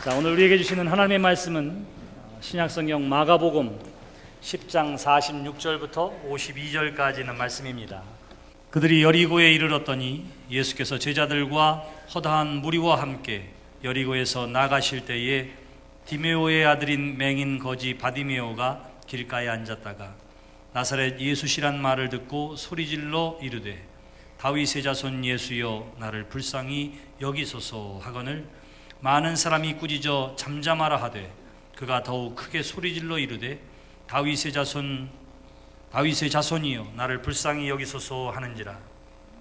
자, 오늘 우리에게 주시는 하나님의 말씀은 신약성경 마가복음 10장 46절부터 52절까지는 말씀입니다. 그들이 여리고에 이르렀더니 예수께서 제자들과 허다한 무리와 함께 여리고에서 나가실 때에 디메오의 아들인 맹인 거지 바디메오가 길가에 앉았다가 나사렛 예수시란 말을 듣고 소리질러 이르되 다윗의 자손 예수여 나를 불쌍히 여기소서 하거늘 많은 사람이 꾸짖어 잠잠하라 하되 그가 더욱 크게 소리질러 이르되 다윗의 자손이여 나를 불쌍히 여기소서 하는지라.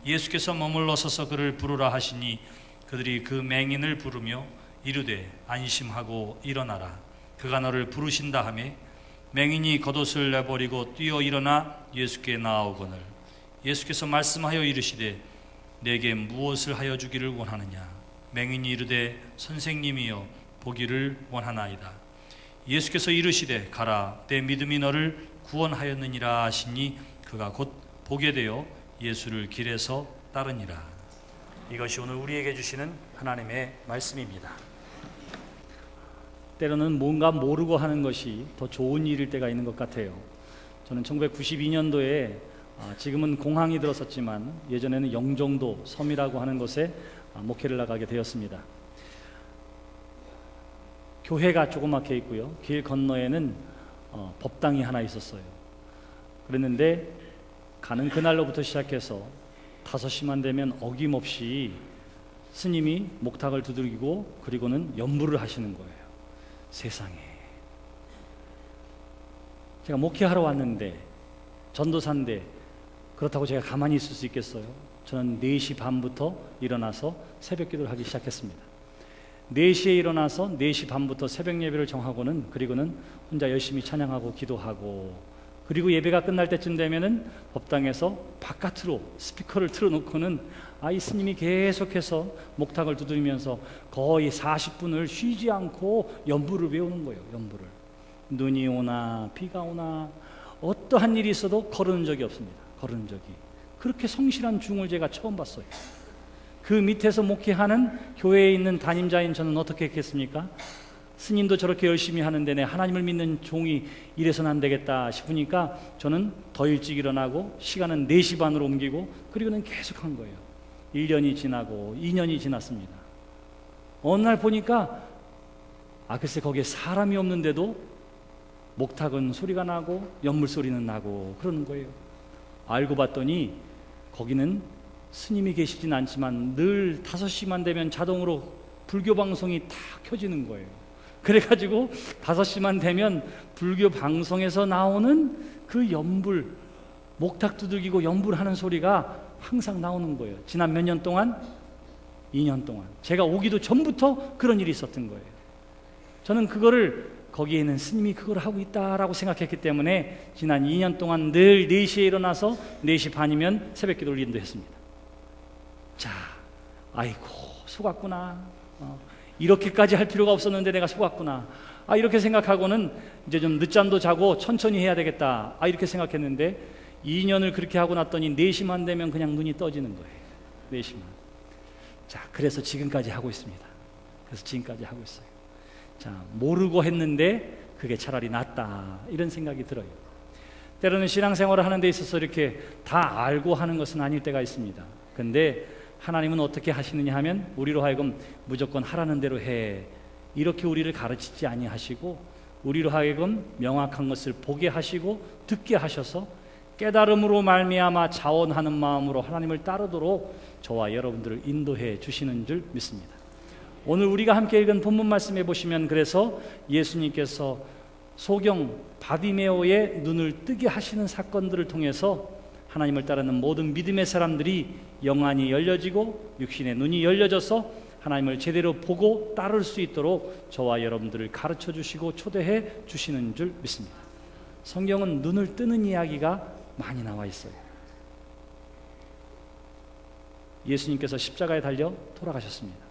예수께서 머물러 서서 그를 부르라 하시니 그들이 그 맹인을 부르며 이르되 안심하고 일어나라 그가 너를 부르신다 하며 맹인이 겉옷을 내버리고 뛰어 일어나 예수께 나아오거늘 예수께서 말씀하여 이르시되 내게 무엇을 하여 주기를 원하느냐. 맹인이 이르되 선생님이여 보기를 원하나이다. 예수께서 이르시되 가라 내 믿음이 너를 구원하였느니라 하시니 그가 곧 보게 되어 예수를 길에서 따르니라. 이것이 오늘 우리에게 주시는 하나님의 말씀입니다. 때로는 뭔가 모르고 하는 것이 더 좋은 일일 때가 있는 것 같아요. 저는 1992년도에 지금은 공항이 들었었지만 예전에는 영종도 섬이라고 하는 곳에 목회를 나가게 되었습니다. 교회가 조그맣게 있고요, 길 건너에는 법당이 하나 있었어요. 그랬는데 가는 그날로부터 시작해서 5시만 되면 어김없이 스님이 목탁을 두들기고 그리고는 연부를 하시는 거예요. 세상에, 제가 목회하러 왔는데 전도사인데 그렇다고 제가 가만히 있을 수 있겠어요? 저는 4시 반부터 일어나서 새벽 기도를 하기 시작했습니다. 4시에 일어나서 4시 반부터 새벽 예배를 정하고는 그리고는 혼자 열심히 찬양하고 기도하고 그리고 예배가 끝날 때쯤 되면은 법당에서 바깥으로 스피커를 틀어놓고는 이 스님이 계속해서 목탁을 두드리면서 거의 40분을 쉬지 않고 연부를 외우는 거예요. 연부를. 눈이 오나 비가 오나 어떠한 일이 있어도 거르는 적이 없습니다. 거르는 적이. 그렇게 성실한 중을 제가 처음 봤어요. 그 밑에서 목회하는 교회에 있는 담임자인 저는 어떻게 했겠습니까? 스님도 저렇게 열심히 하는데 내 하나님을 믿는 종이 이래서는 안 되겠다 싶으니까 저는 더 일찍 일어나고 시간은 4시 반으로 옮기고 그리고는 계속 한 거예요. 1년이 지나고 2년이 지났습니다. 어느 날 보니까 글쎄 거기에 사람이 없는데도 목탁은 소리가 나고 연물 소리는 나고 그러는 거예요. 알고 봤더니 거기는 스님이 계시진 않지만 늘 5시만 되면 자동으로 불교 방송이 다 켜지는 거예요. 그래가지고 5시만 되면 불교 방송에서 나오는 그 연불, 목탁 두들기고 연불하는 소리가 항상 나오는 거예요. 지난 몇 년 동안? 2년 동안. 제가 오기도 전부터 그런 일이 있었던 거예요. 저는 그거를 거기에 있는 스님이 그걸 하고 있다라고 생각했기 때문에 지난 2년 동안 늘 4시에 일어나서 4시 반이면 새벽 기도를 인도했습니다. 자, 아이고 속았구나. 이렇게까지 할 필요가 없었는데 내가 속았구나. 이렇게 생각하고는 이제 좀 늦잠도 자고 천천히 해야 되겠다. 이렇게 생각했는데 2년을 그렇게 하고 났더니 4시만 되면 그냥 눈이 떠지는 거예요. 4시만. 자, 그래서 지금까지 하고 있습니다. 그래서 지금까지 하고 있어요. 자, 모르고 했는데 그게 차라리 낫다 이런 생각이 들어요. 때로는 신앙생활을 하는 데 있어서 이렇게 다 알고 하는 것은 아닐 때가 있습니다. 근데 하나님은 어떻게 하시느냐 하면 우리로 하여금 무조건 하라는 대로 해 이렇게 우리를 가르치지 아니하시고 우리로 하여금 명확한 것을 보게 하시고 듣게 하셔서 깨달음으로 말미암아 자원하는 마음으로 하나님을 따르도록 저와 여러분들을 인도해 주시는 줄 믿습니다. 오늘 우리가 함께 읽은 본문 말씀에 보시면 그래서 예수님께서 소경 바디메오의 눈을 뜨게 하시는 사건들을 통해서 하나님을 따르는 모든 믿음의 사람들이 영안이 열려지고 육신의 눈이 열려져서 하나님을 제대로 보고 따를 수 있도록 저와 여러분들을 가르쳐 주시고 초대해 주시는 줄 믿습니다. 성경은 눈을 뜨는 이야기가 많이 나와 있어요. 예수님께서 십자가에 달려 돌아가셨습니다.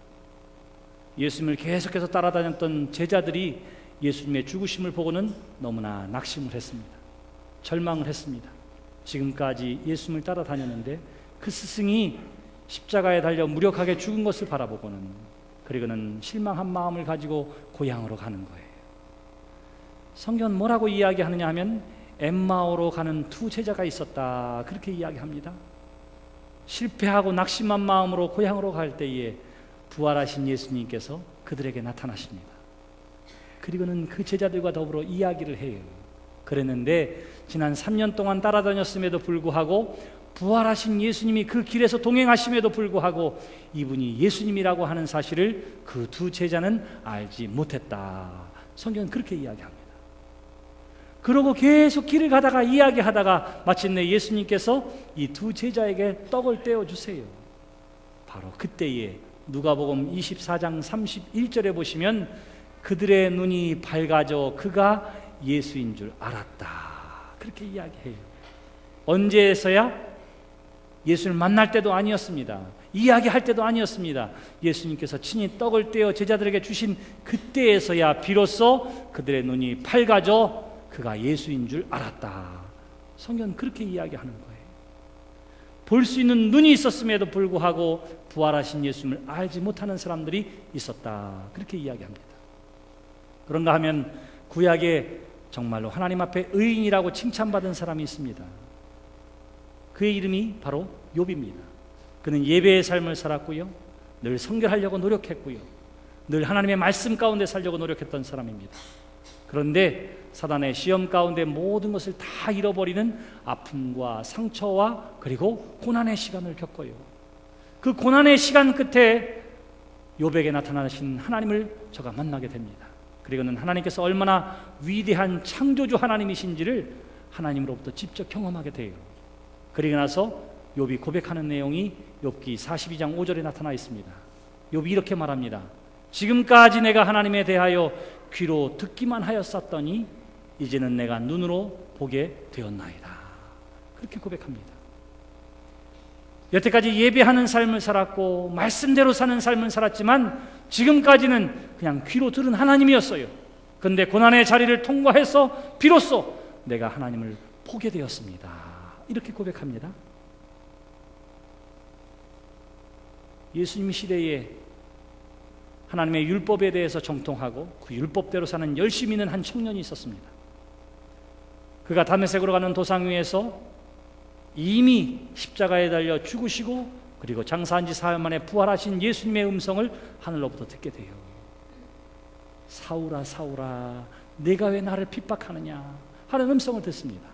예수님을 계속해서 따라다녔던 제자들이 예수님의 죽으심을 보고는 너무나 낙심을 했습니다. 절망을 했습니다. 지금까지 예수님을 따라다녔는데 그 스승이 십자가에 달려 무력하게 죽은 것을 바라보고는 그리고는 실망한 마음을 가지고 고향으로 가는 거예요. 성경은 뭐라고 이야기하느냐 하면 엠마오로 가는 두 제자가 있었다, 그렇게 이야기합니다. 실패하고 낙심한 마음으로 고향으로 갈 때에 부활하신 예수님께서 그들에게 나타나십니다. 그리고는 그 제자들과 더불어 이야기를 해요. 그랬는데 지난 3년 동안 따라다녔음에도 불구하고, 부활하신 예수님이 그 길에서 동행하심에도 불구하고 이분이 예수님이라고 하는 사실을 그 두 제자는 알지 못했다. 성경은 그렇게 이야기합니다. 그러고 계속 길을 가다가 이야기하다가 마침내 예수님께서 이 두 제자에게 떡을 떼어주세요. 바로 그때에 누가복음 24장 31절에 보시면 그들의 눈이 밝아져 그가 예수인 줄 알았다, 그렇게 이야기해요. 언제에서야? 예수를 만날 때도 아니었습니다. 이야기할 때도 아니었습니다. 예수님께서 친히 떡을 떼어 제자들에게 주신 그때에서야 비로소 그들의 눈이 밝아져 그가 예수인 줄 알았다. 성경은 그렇게 이야기하는 거예요. 볼 수 있는 눈이 있었음에도 불구하고 부활하신 예수님을 알지 못하는 사람들이 있었다, 그렇게 이야기합니다. 그런가 하면 구약에 정말로 하나님 앞에 의인이라고 칭찬받은 사람이 있습니다. 그의 이름이 바로 욥입니다. 그는 예배의 삶을 살았고요, 늘 성결하려고 노력했고요, 늘 하나님의 말씀 가운데 살려고 노력했던 사람입니다. 그런데 사단의 시험 가운데 모든 것을 다 잃어버리는 아픔과 상처와 그리고 고난의 시간을 겪어요. 그 고난의 시간 끝에 욥에게 나타나신 하나님을 저가 만나게 됩니다. 그리고는 하나님께서 얼마나 위대한 창조주 하나님이신지를 하나님으로부터 직접 경험하게 돼요. 그리고 나서 욥이 고백하는 내용이 욥기 42장 5절에 나타나 있습니다. 욥이 이렇게 말합니다. 지금까지 내가 하나님에 대하여 귀로 듣기만 하였었더니 이제는 내가 눈으로 보게 되었나이다, 그렇게 고백합니다. 여태까지 예배하는 삶을 살았고 말씀대로 사는 삶을 살았지만 지금까지는 그냥 귀로 들은 하나님이었어요. 그런데 고난의 자리를 통과해서 비로소 내가 하나님을 보게 되었습니다, 이렇게 고백합니다. 예수님 시대에 하나님의 율법에 대해서 정통하고 그 율법대로 사는 열심히 있는 한 청년이 있었습니다. 그가 다메섹으로 가는 도상 위에서 이미 십자가에 달려 죽으시고 그리고 장사한 지 사흘 만에 부활하신 예수님의 음성을 하늘로부터 듣게 돼요. 사울아 사울아 내가 왜 나를 핍박하느냐 하는 음성을 듣습니다.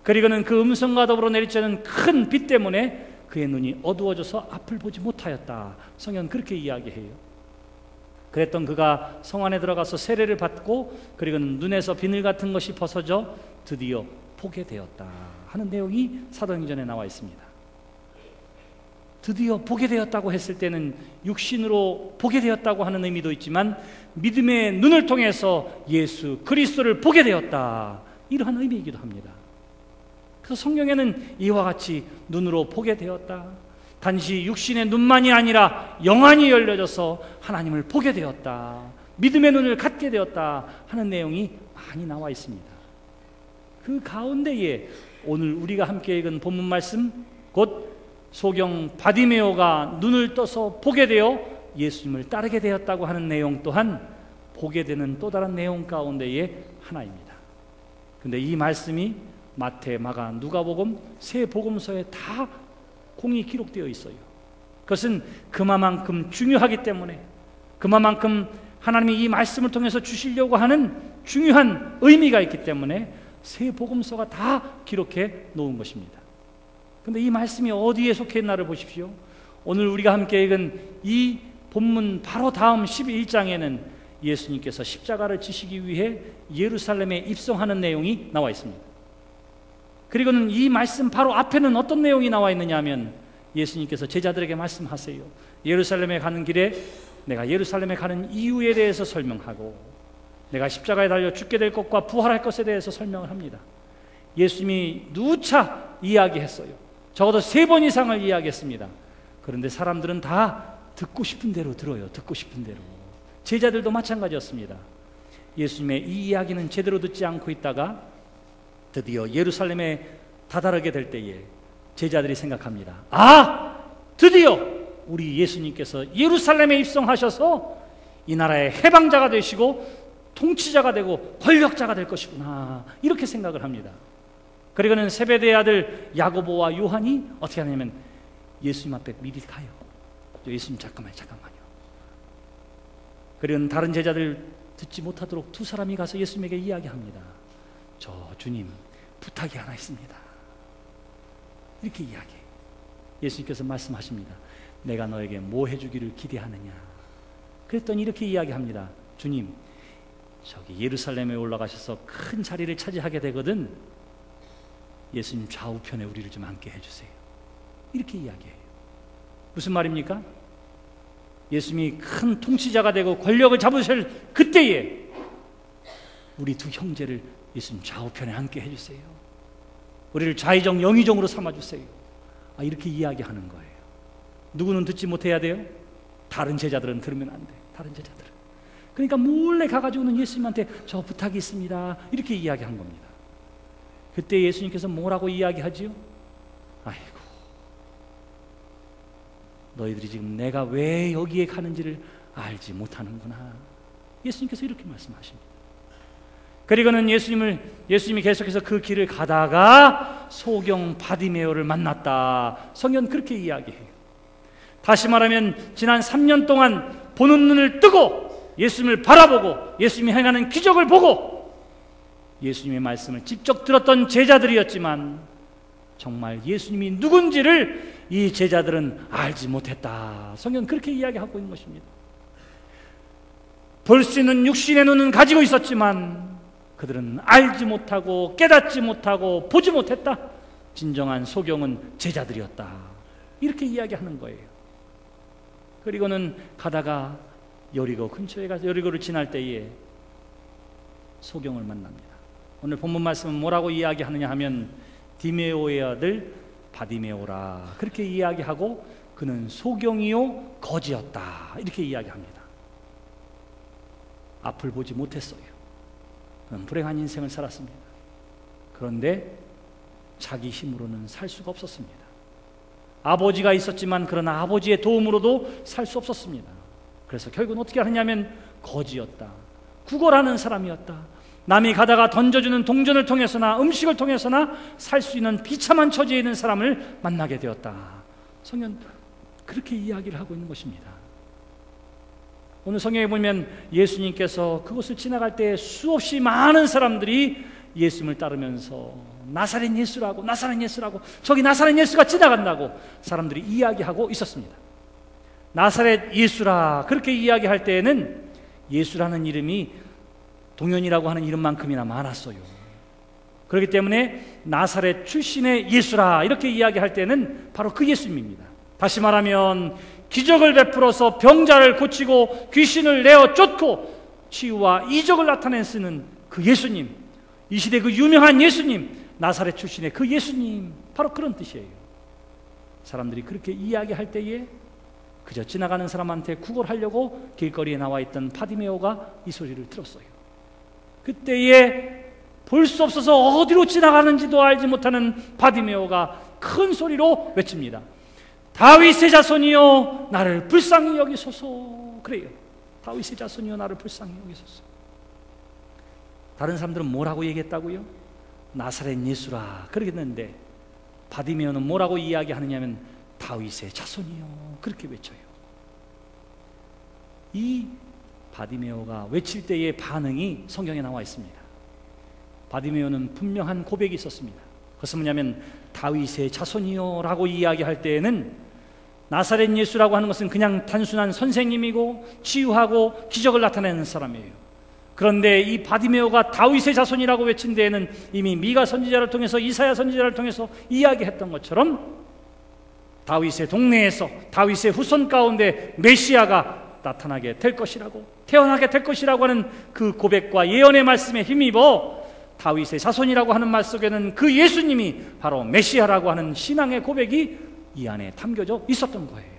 그리고는 그 음성과 더불어 내리쬐는 큰 빛 때문에 그의 눈이 어두워져서 앞을 보지 못하였다. 성경은 그렇게 이야기해요. 그랬던 그가 성 안에 들어가서 세례를 받고 그리고는 눈에서 비늘 같은 것이 벗어져 드디어 보게 되었다 하는 내용이 사도행전에 나와 있습니다. 드디어 보게 되었다고 했을 때는 육신으로 보게 되었다고 하는 의미도 있지만 믿음의 눈을 통해서 예수 그리스도를 보게 되었다, 이러한 의미이기도 합니다. 그래서 성경에는 이와 같이 눈으로 보게 되었다, 단지 육신의 눈만이 아니라 영안이 열려져서 하나님을 보게 되었다, 믿음의 눈을 갖게 되었다 하는 내용이 많이 나와 있습니다. 그 가운데에 오늘 우리가 함께 읽은 본문 말씀, 곧 소경 바디메오가 눈을 떠서 보게 되어 예수님을 따르게 되었다고 하는 내용 또한 보게 되는 또 다른 내용 가운데의 하나입니다. 그런데 이 말씀이 마태, 마가, 누가복음 세 복음서에 다 공이 기록되어 있어요. 그것은 그만큼 중요하기 때문에, 그만큼 하나님이 이 말씀을 통해서 주시려고 하는 중요한 의미가 있기 때문에 세 복음서가 다 기록해 놓은 것입니다. 그런데 이 말씀이 어디에 속해 있나를 보십시오. 오늘 우리가 함께 읽은 이 본문 바로 다음 11장에는 예수님께서 십자가를 지시기 위해 예루살렘에 입성하는 내용이 나와 있습니다. 그리고는 이 말씀 바로 앞에는 어떤 내용이 나와 있느냐 하면 예수님께서 제자들에게 말씀하세요. 예루살렘에 가는 길에 내가 예루살렘에 가는 이유에 대해서 설명하고 내가 십자가에 달려 죽게 될 것과 부활할 것에 대해서 설명을 합니다. 예수님이 누차 이야기했어요. 적어도 3번 이상을 이야기했습니다. 그런데 사람들은 다 듣고 싶은 대로 들어요. 듣고 싶은 대로. 제자들도 마찬가지였습니다. 예수님의 이 이야기는 제대로 듣지 않고 있다가 드디어 예루살렘에 다다르게 될 때에 제자들이 생각합니다. 아! 드디어 우리 예수님께서 예루살렘에 입성하셔서 이 나라의 해방자가 되시고 통치자가 되고 권력자가 될 것이구나, 이렇게 생각을 합니다. 그리고는 세베대의 아들 야고보와 요한이 어떻게 하냐면 예수님 앞에 미리 가요. 예수님 잠깐만요. 그리고는 다른 제자들 듣지 못하도록 두 사람이 가서 예수님에게 이야기합니다. 저 주님, 부탁이 하나 있습니다. 이렇게 이야기해요. 예수님께서 말씀하십니다. 내가 너에게 뭐 해주기를 기대하느냐. 그랬더니 이렇게 이야기합니다. 주님, 저기 예루살렘에 올라가셔서 큰 자리를 차지하게 되거든 예수님 좌우편에 우리를 좀 앉게 해주세요. 이렇게 이야기해요. 무슨 말입니까? 예수님이 큰 통치자가 되고 권력을 잡으실 그때에 우리 두 형제를 예수님 좌우편에 앉게 해주세요. 우리를 좌의정 영의정으로 삼아주세요. 이렇게 이야기하는 거예요. 누구는 듣지 못해야 돼요? 다른 제자들은 들으면 안 돼요. 다른 제자들은. 그러니까 몰래 가가지고는 예수님한테 저 부탁이 있습니다, 이렇게 이야기한 겁니다. 그때 예수님께서 뭐라고 이야기하지요? 아이고, 너희들이 지금 내가 왜 여기에 가는지를 알지 못하는구나. 예수님께서 이렇게 말씀하십니다. 그리고는 예수님이 계속해서 그 길을 가다가 소경 바디메오를 만났다. 성경은 그렇게 이야기해요. 다시 말하면 지난 3년 동안 보는 눈을 뜨고 예수님을 바라보고 예수님이 행하는 기적을 보고 예수님의 말씀을 직접 들었던 제자들이었지만 정말 예수님이 누군지를 이 제자들은 알지 못했다. 성경은 그렇게 이야기하고 있는 것입니다. 볼 수 있는 육신의 눈은 가지고 있었지만 그들은 알지 못하고 깨닫지 못하고 보지 못했다. 진정한 소경은 제자들이었다. 이렇게 이야기하는 거예요. 그리고는 가다가 여리고 근처에 가서 여리고를 지날 때에 소경을 만납니다. 오늘 본문 말씀은 뭐라고 이야기하느냐 하면 디메오의 아들 바디메오라, 그렇게 이야기하고 그는 소경이요 거지였다, 이렇게 이야기합니다. 앞을 보지 못했어요. 그는 불행한 인생을 살았습니다. 그런데 자기 힘으로는 살 수가 없었습니다. 아버지가 있었지만 그러나 아버지의 도움으로도 살 수 없었습니다. 그래서 결국은 어떻게 하느냐면 거지였다, 구걸하는 사람이었다. 남이 가다가 던져주는 동전을 통해서나 음식을 통해서나 살 수 있는 비참한 처지에 있는 사람을 만나게 되었다. 성경은 그렇게 이야기를 하고 있는 것입니다. 오늘 성경에 보면 예수님께서 그곳을 지나갈 때 수없이 많은 사람들이 예수님을 따르면서 나사렛 예수라고 저기 나사렛 예수가 지나간다고 사람들이 이야기하고 있었습니다. 나사렛 예수라 그렇게 이야기할 때에는 예수라는 이름이 동현이라고 하는 이름만큼이나 많았어요. 그렇기 때문에 나사렛 출신의 예수라 이렇게 이야기할 때는 바로 그 예수님입니다. 다시 말하면 기적을 베풀어서 병자를 고치고 귀신을 내어 쫓고 치유와 이적을 나타내시는 그 예수님, 이 시대 그 유명한 예수님, 나사렛 출신의 그 예수님, 바로 그런 뜻이에요. 사람들이 그렇게 이야기할 때에 그저 지나가는 사람한테 구걸하려고 길거리에 나와 있던 바디메오가 이 소리를 들었어요. 그때에 볼 수 없어서 어디로 지나가는지도 알지 못하는 바디메오가 큰 소리로 외칩니다. 다윗의 자손이여 나를 불쌍히 여기소서. 그래요. 다윗의 자손이여 나를 불쌍히 여기소서. 다른 사람들은 뭐라고 얘기했다고요? 나사렛 예수라 그러겠는데 바디메오는 뭐라고 이야기하느냐면 다윗의 자손이여 그렇게 외쳐요. 이 바디메오가 외칠 때의 반응이 성경에 나와 있습니다. 바디메오는 분명한 고백이 있었습니다. 그것은 뭐냐면 다윗의 자손이여 라고 이야기할 때에는 나사렛 예수라고 하는 것은 그냥 단순한 선생님이고 치유하고 기적을 나타내는 사람이에요. 그런데 이 바디메오가 다윗의 자손이라고 외친 데에는 이미 미가 선지자를 통해서 이사야 선지자를 통해서 이야기했던 것처럼 다윗의 동네에서 다윗의 후손 가운데 메시아가 나타나게 될 것이라고, 태어나게 될 것이라고 하는 그 고백과 예언의 말씀에 힘입어 다윗의 자손이라고 하는 말 속에는 그 예수님이 바로 메시아라고 하는 신앙의 고백이 이 안에 담겨져 있었던 거예요.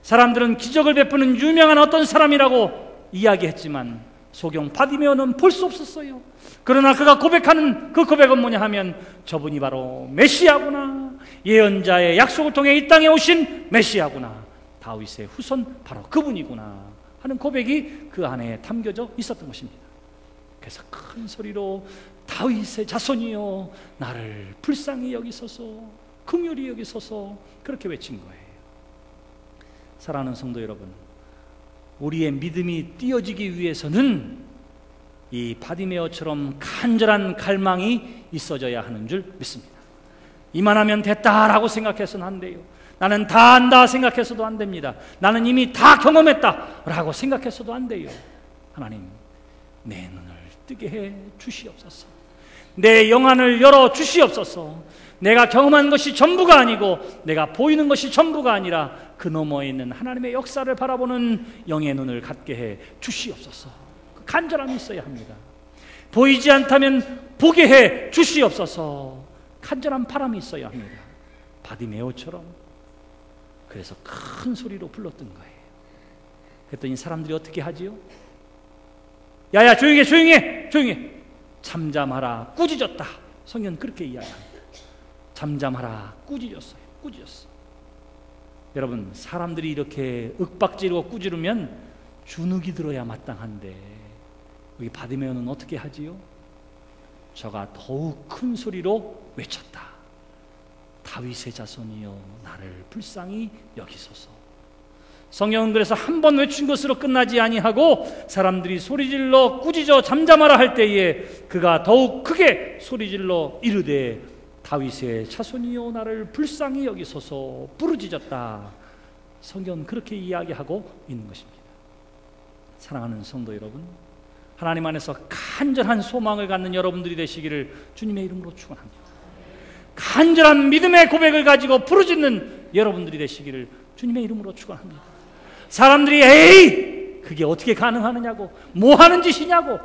사람들은 기적을 베푸는 유명한 어떤 사람이라고 이야기했지만 소경 바디메오는 볼 수 없었어요. 그러나 그가 고백하는 그 고백은 뭐냐 하면 저분이 바로 메시아구나, 예언자의 약속을 통해 이 땅에 오신 메시아구나, 다윗의 후손 바로 그분이구나 하는 고백이 그 안에 담겨져 있었던 것입니다. 그래서 큰 소리로 다윗의 자손이여 나를 불쌍히 여기소서, 긍휼히 여기소서 그렇게 외친 거예요. 사랑하는 성도 여러분, 우리의 믿음이 띄어지기 위해서는 이 바디메어처럼 간절한 갈망이 있어져야 하는 줄 믿습니다. 이만하면 됐다라고 생각해서는 안 돼요. 나는 다 안다 생각해서도 안 됩니다. 나는 이미 다 경험했다라고 생각해서도 안 돼요. 하나님, 내 눈을 뜨게 해 주시옵소서. 내 영안을 열어 주시옵소서. 내가 경험한 것이 전부가 아니고 내가 보이는 것이 전부가 아니라 그 너머에 있는 하나님의 역사를 바라보는 영의 눈을 갖게 해 주시옵소서. 그 간절함이 있어야 합니다. 보이지 않다면 보게 해 주시옵소서. 간절한 바람이 있어야 합니다. 바디메오처럼. 그래서 큰 소리로 불렀던 거예요. 그랬더니 사람들이 어떻게 하지요? 야야 조용히 해, 조용히 해, 조용히 해. 잠잠하라, 꾸짖었다. 성경은 그렇게 이야기합니다. 잠잠하라, 꾸짖었어요. 꾸짖었어. 여러분, 사람들이 이렇게 윽박지르고 꾸지르면 주눅이 들어야 마땅한데 여기 바디메오는 어떻게 하지요? 저가 더욱 큰 소리로 외쳤다. 다윗의 자손이여 나를 불쌍히 여기소서. 성경은 그래서 한 번 외친 것으로 끝나지 아니하고 사람들이 소리질러 꾸짖어 잠잠하라 할 때에 그가 더욱 크게 소리질러 이르되 다윗의 자손이여 나를 불쌍히 여기소서 부르짖었다. 성경은 그렇게 이야기하고 있는 것입니다. 사랑하는 성도 여러분, 하나님 안에서 간절한 소망을 갖는 여러분들이 되시기를 주님의 이름으로 축원합니다. 간절한 믿음의 고백을 가지고 부르짖는 여러분들이 되시기를 주님의 이름으로 축원합니다. 사람들이 에이 그게 어떻게 가능하느냐고, 뭐 하는 짓이냐고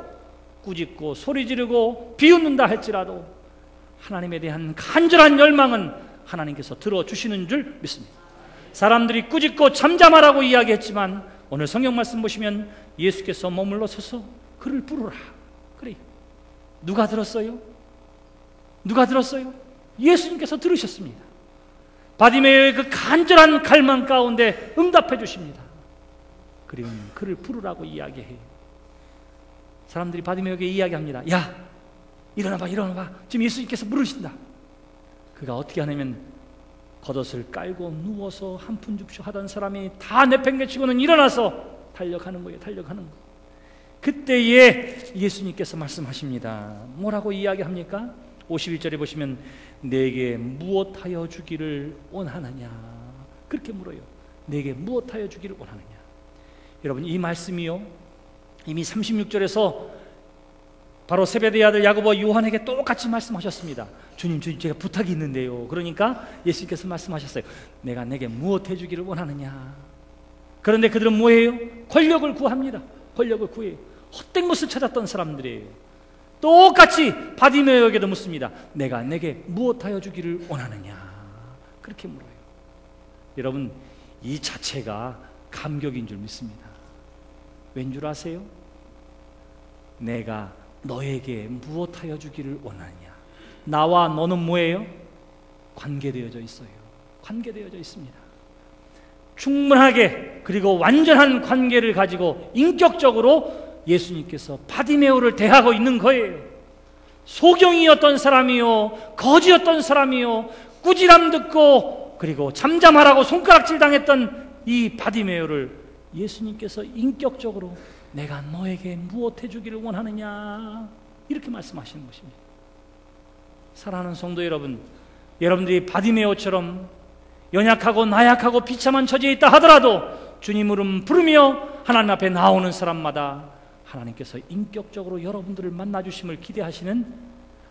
꾸짖고 소리 지르고 비웃는다 할지라도 하나님에 대한 간절한 열망은 하나님께서 들어주시는 줄 믿습니다. 사람들이 꾸짖고 잠잠하라고 이야기했지만 오늘 성경 말씀 보시면 예수께서 머물러 서서 그를 부르라. 그래, 누가 들었어요? 누가 들었어요? 예수님께서 들으셨습니다. 바디메오의 그 간절한 갈망 가운데 응답해 주십니다. 그리고 그를 부르라고 이야기해요. 사람들이 바디메오에게 이야기합니다. 야, 일어나봐, 일어나봐. 지금 예수님께서 부르신다. 그가 어떻게 하냐면 겉옷을 깔고 누워서 한푼 줍쇼 하던 사람이 다 내팽개치고는 일어나서 달려가는 거예요. 달려가는 거예요. 그때에 예수님께서 말씀하십니다. 뭐라고 이야기합니까? 51절에 보시면 내게 무엇하여 주기를 원하느냐 그렇게 물어요. 내게 무엇하여 주기를 원하느냐. 여러분, 이 말씀이요 이미 36절에서 바로 세베대의 아들 야고보와 요한에게 똑같이 말씀하셨습니다. 주님, 제가 부탁이 있는데요. 그러니까 예수님께서 말씀하셨어요. 내게 무엇 해주기를 원하느냐. 그런데 그들은 뭐예요? 권력을 구합니다. 권력을 구해요. 헛된 것을 찾았던 사람들이에요. 똑같이 바디메오에게도 묻습니다. 내게 무엇하여 주기를 원하느냐. 그렇게 물어요. 여러분, 이 자체가 감격인 줄 믿습니다. 왠 줄 아세요? 내가 너에게 무엇하여 주기를 원하느냐. 나와 너는 뭐예요? 관계되어져 있어요. 관계되어져 있습니다. 충분하게 그리고 완전한 관계를 가지고 인격적으로 예수님께서 바디메오를 대하고 있는 거예요. 소경이었던 사람이요, 거지였던 사람이요, 꾸지람 듣고 그리고 잠잠하라고 손가락질 당했던 이 바디메오를 예수님께서 인격적으로 내가 너에게 무엇 해주기를 원하느냐 이렇게 말씀하시는 것입니다. 사랑하는 성도 여러분, 여러분들이 바디메오처럼 연약하고 나약하고 비참한 처지에 있다 하더라도 주님 이름 부르며 하나님 앞에 나오는 사람마다 하나님께서 인격적으로 여러분들을 만나주심을 기대하시는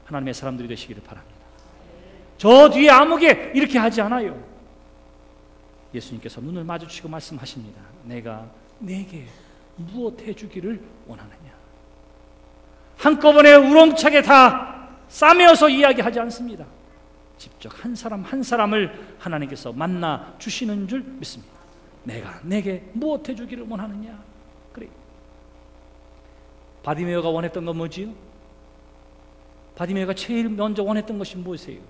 하나님의 사람들이 되시기를 바랍니다. 저 뒤에 아무개 이렇게 하지 않아요. 예수님께서 눈을 마주치고 말씀하십니다. 내가 내게 무엇 해주기를 원하느냐. 한꺼번에 우렁차게 다 싸매어서 이야기하지 않습니다. 직접 한 사람 한 사람을 하나님께서 만나 주시는 줄 믿습니다. 내게 무엇 해주기를 원하느냐. 그래. 바디메오가 원했던 건 뭐지요? 바디메오가 제일 먼저 원했던 것이 무엇이에요?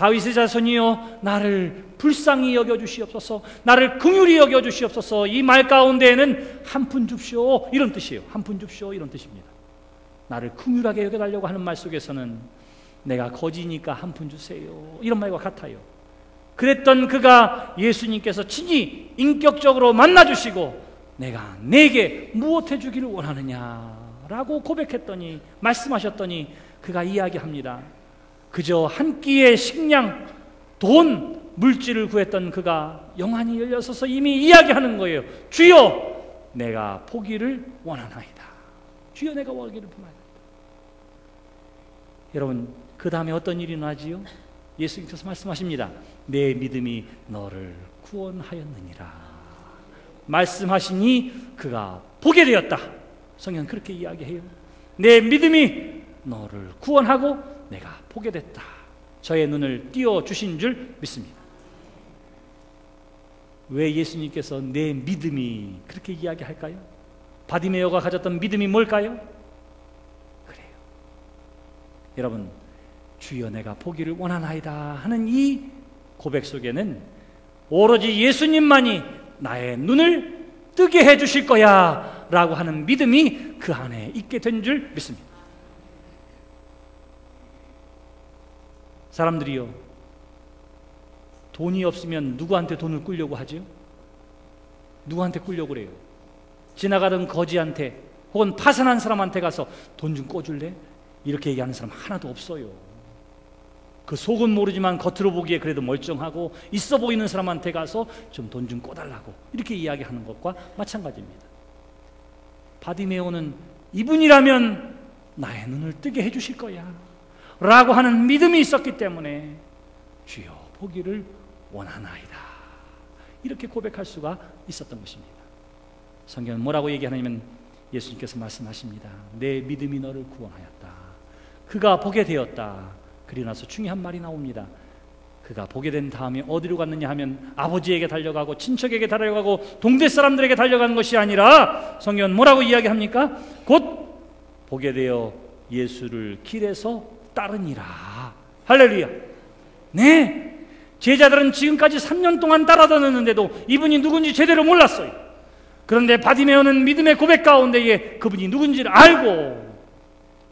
다윗의 자손이여 나를 불쌍히 여겨주시옵소서, 나를 긍휼히 여겨주시옵소서. 이 말 가운데에는 한 푼 줍시오 이런 뜻이에요. 한 푼 줍시오 이런 뜻입니다. 나를 긍휼하게 여겨달라고 하는 말 속에서는 내가 거지니까 한 푼 주세요 이런 말과 같아요. 그랬던 그가 예수님께서 친히 인격적으로 만나주시고 내가 내게 무엇 해주기를 원하느냐라고 고백했더니, 말씀하셨더니 그가 이야기합니다. 그저 한 끼의 식량, 돈, 물질을 구했던 그가 영안이 열려서서 이미 이야기하는 거예요. 주여 내가 포기를 원하나이다. 주여 내가 포기를 원하나이다. 여러분, 그 다음에 어떤 일이 나지요? 예수님께서 말씀하십니다. 내 믿음이 너를 구원하였느니라. 말씀하시니 그가 보게 되었다. 성경은 그렇게 이야기해요. 내 믿음이 너를 구원하고 내가 보게 됐다. 저의 눈을 띄워주신 줄 믿습니다. 왜 예수님께서 내 믿음이 그렇게 이야기할까요? 바디메오가 가졌던 믿음이 뭘까요? 그래요. 여러분, 주여 내가 보기를 원하나이다 하는 이 고백 속에는 오로지 예수님만이 나의 눈을 뜨게 해주실 거야 라고 하는 믿음이 그 안에 있게 된 줄 믿습니다. 사람들이요, 돈이 없으면 누구한테 돈을 꾸려고 하죠? 누구한테 꾸려고 그래요? 지나가던 거지한테 혹은 파산한 사람한테 가서 돈 좀 꿔줄래? 이렇게 얘기하는 사람 하나도 없어요. 그 속은 모르지만 겉으로 보기에 그래도 멀쩡하고 있어 보이는 사람한테 가서 좀 돈 좀 꿔달라고 이렇게 이야기하는 것과 마찬가지입니다. 바디메오는 이분이라면 나의 눈을 뜨게 해주실 거야 라고 하는 믿음이 있었기 때문에 주여 보기를 원하나이다 이렇게 고백할 수가 있었던 것입니다. 성경은 뭐라고 얘기하냐면 예수님께서 말씀하십니다. 내 믿음이 너를 구원하였다. 그가 보게 되었다. 그리고 나서 중요한 말이 나옵니다. 그가 보게 된 다음에 어디로 갔느냐 하면 아버지에게 달려가고 친척에게 달려가고 동네 사람들에게 달려가는 것이 아니라 성경은 뭐라고 이야기합니까? 곧 보게 되어 예수를 길에서 따르니라. 할렐루야. 네, 제자들은 지금까지 3년 동안 따라다녔는데도 이분이 누군지 제대로 몰랐어요. 그런데 바디메오는 믿음의 고백 가운데에 그분이 누군지를 알고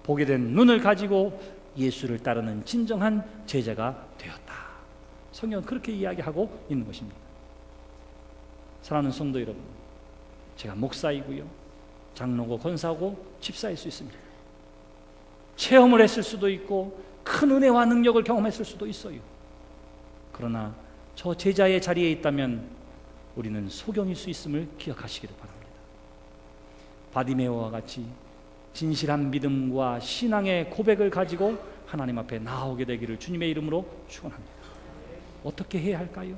보게 된 눈을 가지고 예수를 따르는 진정한 제자가 되었다. 성경은 그렇게 이야기하고 있는 것입니다. 사랑하는 성도 여러분, 제가 목사이고요, 장로고 권사고 집사일 수 있습니다. 체험을 했을 수도 있고 큰 은혜와 능력을 경험했을 수도 있어요. 그러나 저 제자의 자리에 있다면 우리는 소경일 수 있음을 기억하시기를 바랍니다. 바디메오와 같이 진실한 믿음과 신앙의 고백을 가지고 하나님 앞에 나오게 되기를 주님의 이름으로 축원합니다. 어떻게 해야 할까요?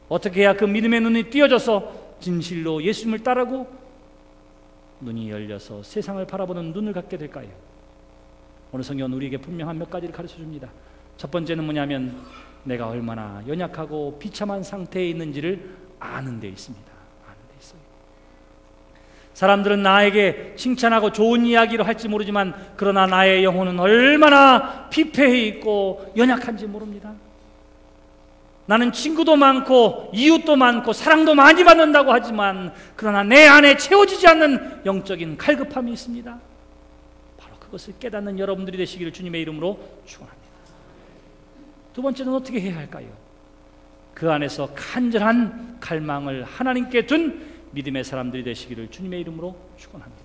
어떻게 해야 그 믿음의 눈이 띄어져서 진실로 예수님을 따르고 눈이 열려서 세상을 바라보는 눈을 갖게 될까요? 오늘 성경은 우리에게 분명한 몇 가지를 가르쳐 줍니다. 첫 번째는 뭐냐면 내가 얼마나 연약하고 비참한 상태에 있는지를 아는 데 있습니다. 아는 데 있어요. 사람들은 나에게 칭찬하고 좋은 이야기를 할지 모르지만 그러나 나의 영혼은 얼마나 피폐해 있고 연약한지 모릅니다. 나는 친구도 많고 이웃도 많고 사랑도 많이 받는다고 하지만 그러나 내 안에 채워지지 않는 영적인 갈급함이 있습니다. 바로 그것을 깨닫는 여러분들이 되시기를 주님의 이름으로 축원합니다. 두 번째는 어떻게 해야 할까요? 그 안에서 간절한 갈망을 하나님께 둔 믿음의 사람들이 되시기를 주님의 이름으로 축원합니다.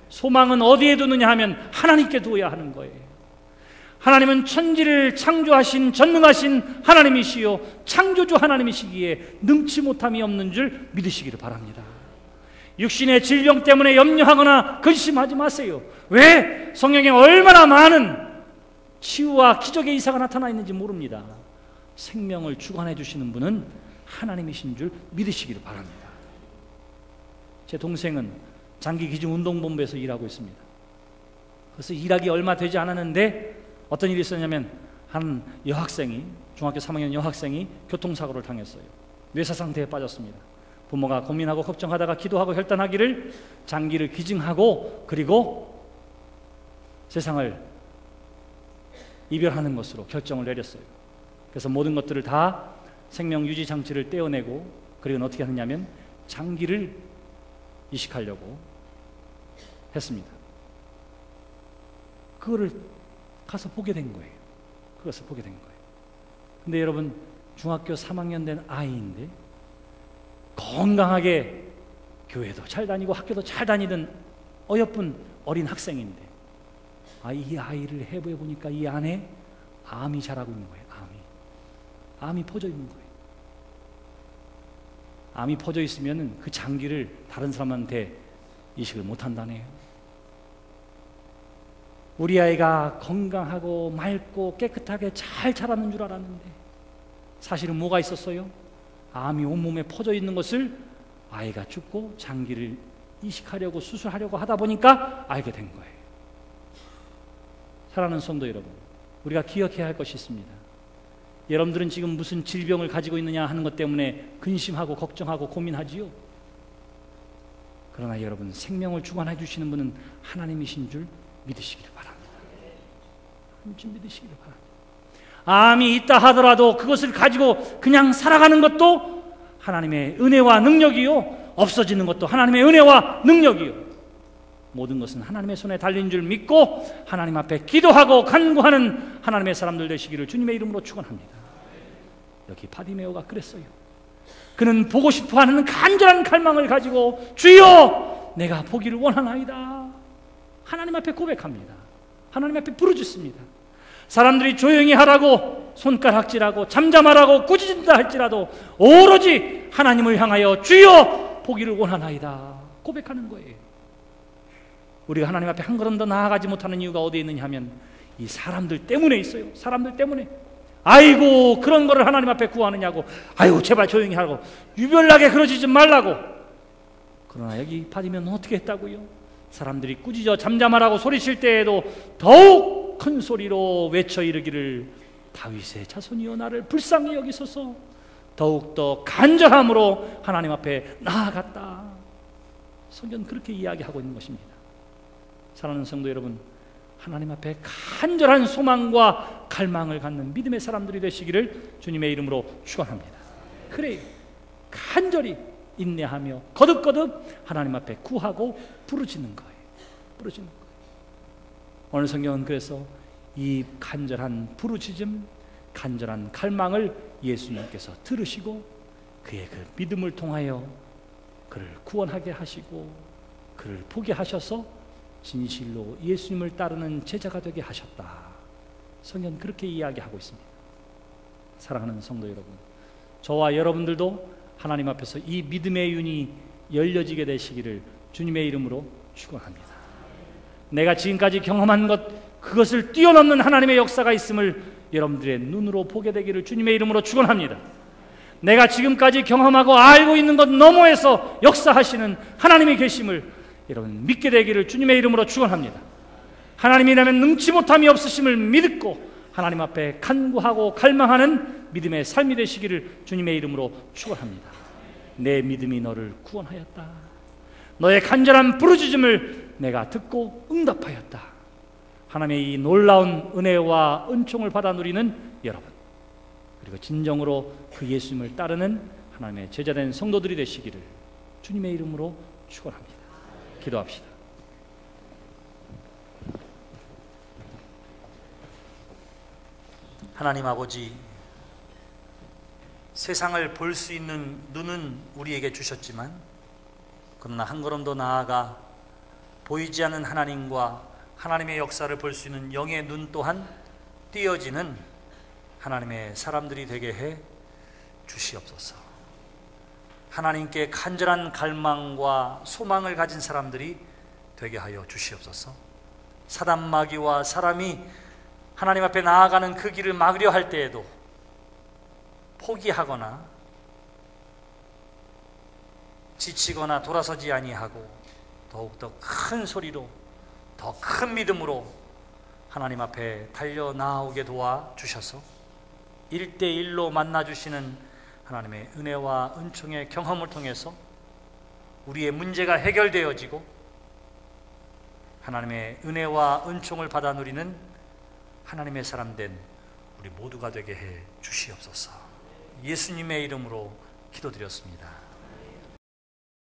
소망은 어디에 두느냐 하면 하나님께 두어야 하는 거예요. 하나님은 천지를 창조하신 전능하신 하나님이시요 창조주 하나님이시기에 능치 못함이 없는 줄 믿으시기를 바랍니다. 육신의 질병 때문에 염려하거나 근심하지 마세요. 왜? 성경에 얼마나 많은 치유와 기적의 이사가 나타나 있는지 모릅니다. 생명을 주관해 주시는 분은 하나님이신 줄 믿으시기를 바랍니다. 제 동생은 장기기증운동본부에서 일하고 있습니다. 그래서 일하기 얼마 되지 않았는데 어떤 일이 있었냐면 한 여학생이 중학교 3학년 여학생이 교통사고를 당했어요. 뇌사 상태에 빠졌습니다. 부모가 고민하고 걱정하다가 기도하고 결단하기를 장기를 기증하고 그리고 세상을 이별하는 것으로 결정을 내렸어요. 그래서 모든 것들을 다 생명 유지 장치를 떼어내고, 그리고 어떻게 하느냐면 장기를 이식하려고 했습니다. 그거를 가서 보게 된 거예요. 그것을 보게 된 거예요. 근데 여러분, 중학교 3학년 된 아이인데 건강하게 교회도 잘 다니고 학교도 잘 다니던 어여쁜 어린 학생인데, 이 아이를 해부해 보니까 이 안에 암이 자라고 있는 거예요. 암이 퍼져 있는 거예요. 암이 퍼져 있으면 그 장기를 다른 사람한테 이식을 못 한다네요. 우리 아이가 건강하고 맑고 깨끗하게 잘 자라는 줄 알았는데 사실은 뭐가 있었어요? 암이 온몸에 퍼져 있는 것을 아이가 죽고 장기를 이식하려고 수술하려고 하다 보니까 알게 된 거예요. 사랑하는 성도 여러분, 우리가 기억해야 할 것이 있습니다. 여러분들은 지금 무슨 질병을 가지고 있느냐 하는 것 때문에 근심하고 걱정하고 고민하지요. 그러나 여러분, 생명을 주관해 주시는 분은 하나님이신 줄 믿으시기를 바랍니다. 좀 믿으시기를 바랍니다. 암이 있다 하더라도 그것을 가지고 그냥 살아가는 것도 하나님의 은혜와 능력이요, 없어지는 것도 하나님의 은혜와 능력이요, 모든 것은 하나님의 손에 달린 줄 믿고 하나님 앞에 기도하고 간구하는 하나님의 사람들 되시기를 주님의 이름으로 축원합니다. 여기 바디메오가 그랬어요. 그는 보고 싶어하는 간절한 갈망을 가지고 주여 내가 보기를 원하나이다, 하나님 앞에 고백합니다. 하나님 앞에 부르짖습니다. 사람들이 조용히 하라고 손가락질하고 잠잠하라고 꾸짖는다 할지라도 오로지 하나님을 향하여 주여 보기를 원하나이다 고백하는 거예요. 우리가 하나님 앞에 한 걸음 더 나아가지 못하는 이유가 어디에 있느냐 하면 이 사람들 때문에 있어요. 사람들 때문에. 아이고 그런 거를 하나님 앞에 구하느냐고, 아이고 제발 조용히 하라고, 유별나게 그러지 좀 말라고. 그러나 여기 바디면 어떻게 했다고요? 사람들이 꾸짖어 잠잠하라고 소리칠 때에도 더욱 큰 소리로 외쳐 이르기를 다윗의 자손이여 나를 불쌍히 여기소서. 더욱더 간절함으로 하나님 앞에 나아갔다. 성경은 그렇게 이야기하고 있는 것입니다. 사랑하는 성도 여러분, 하나님 앞에 간절한 소망과 갈망을 갖는 믿음의 사람들이 되시기를 주님의 이름으로 축원합니다. 그래요. 간절히 인내하며 거듭거듭 하나님 앞에 구하고 부르짖는 거예요. 부르짖는 거예요. 오늘 성경은 그래서 이 간절한 부르짖음, 간절한 갈망을 예수님께서 들으시고 그의 그 믿음을 통하여 그를 구원하게 하시고 그를 보게 하셔서 진실로 예수님을 따르는 제자가 되게 하셨다. 성경은 그렇게 이야기하고 있습니다. 사랑하는 성도 여러분, 저와 여러분들도 하나님 앞에서 이 믿음의 윤이 열려지게 되시기를 주님의 이름으로 축원합니다. 내가 지금까지 경험한 것, 그것을 뛰어넘는 하나님의 역사가 있음을 여러분들의 눈으로 보게 되기를 주님의 이름으로 축원합니다. 내가 지금까지 경험하고 알고 있는 것 너머에서 역사하시는 하나님이 계심을 여러분 믿게 되기를 주님의 이름으로 축원합니다. 하나님이라면 능치 못함이 없으심을 믿고 하나님 앞에 간구하고 갈망하는 믿음의 삶이 되시기를 주님의 이름으로 축원합니다. 내 믿음이 너를 구원하였다. 너의 간절한 부르짖음을 내가 듣고 응답하였다. 하나님의 이 놀라운 은혜와 은총을 받아 누리는 여러분, 그리고 진정으로 그 예수님을 따르는 하나님의 제자된 성도들이 되시기를 주님의 이름으로 축원합니다. 기도합시다. 하나님 아버지, 세상을 볼 수 있는 눈은 우리에게 주셨지만 그러나 한 걸음 더 나아가 보이지 않는 하나님과 하나님의 역사를 볼 수 있는 영의 눈 또한 띄어지는 하나님의 사람들이 되게 해 주시옵소서. 하나님께 간절한 갈망과 소망을 가진 사람들이 되게 하여 주시옵소서. 사단 마귀와 사람이 하나님 앞에 나아가는 그 길을 막으려 할 때에도 포기하거나 지치거나 돌아서지 아니하고 더욱더 큰 소리로 더 큰 믿음으로 하나님 앞에 달려 나오게 도와주셔서 1대1로 만나주시는 하나님의 은혜와 은총의 경험을 통해서 우리의 문제가 해결되어지고 하나님의 은혜와 은총을 받아 누리는 하나님의 사람 된 우리 모두가 되게 해 주시옵소서. 예수님의 이름으로 기도드렸습니다.